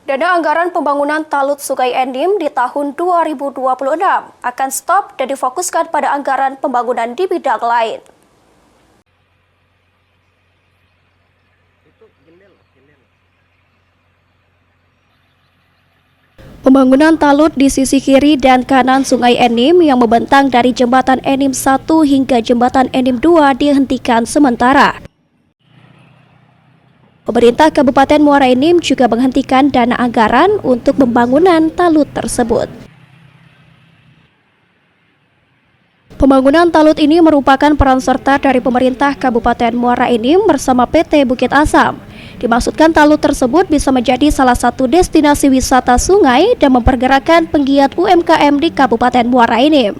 Dana anggaran pembangunan Talut Sungai Enim di tahun 2026 akan stop dan difokuskan pada anggaran pembangunan di bidang lain. Pembangunan talut di sisi kiri dan kanan Sungai Enim yang membentang dari Jembatan Enim 1 hingga Jembatan Enim 2 dihentikan sementara. Pemerintah Kabupaten Muara Enim juga menghentikan dana anggaran untuk pembangunan talut tersebut. Pembangunan talut ini merupakan peran serta dari pemerintah Kabupaten Muara Enim bersama PT Bukit Asam. Dimaksudkan talut tersebut bisa menjadi salah satu destinasi wisata sungai dan mempergerakkan penggiat UMKM di Kabupaten Muara Enim.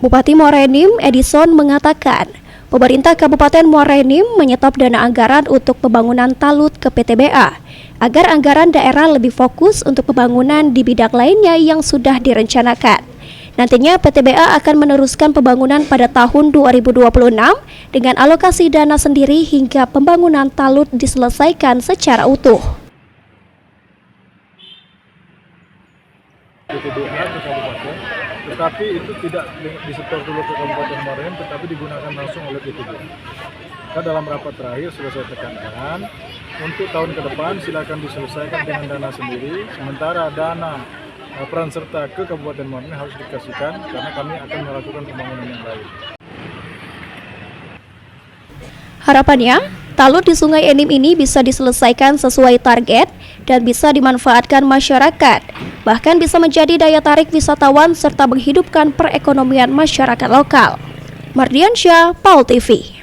Bupati Muara Enim, Edison, mengatakan, pemerintah Kabupaten Muara Enim menyetop dana anggaran untuk pembangunan talut ke PTBA, agar anggaran daerah lebih fokus untuk pembangunan di bidang lainnya yang sudah direncanakan. Nantinya PTBA akan meneruskan pembangunan pada tahun 2026 dengan alokasi dana sendiri hingga pembangunan talut diselesaikan secara utuh. PTBA ke kabupaten, tetapi itu tidak disetor dulu ke Kabupaten Muara Enim, tetapi digunakan langsung oleh PTBA. Kita dalam rapat terakhir sudah saya tekankan, untuk tahun ke depan silakan diselesaikan dengan dana sendiri, sementara dana peran serta ke Kabupaten Muara Enim harus dikasihkan karena kami akan melakukan pembangunan yang lain. Harapannya, talut di Sungai Enim ini bisa diselesaikan sesuai target dan bisa dimanfaatkan masyarakat, bahkan bisa menjadi daya tarik wisatawan serta menghidupkan perekonomian masyarakat lokal. Mardiansyah, PAL TV.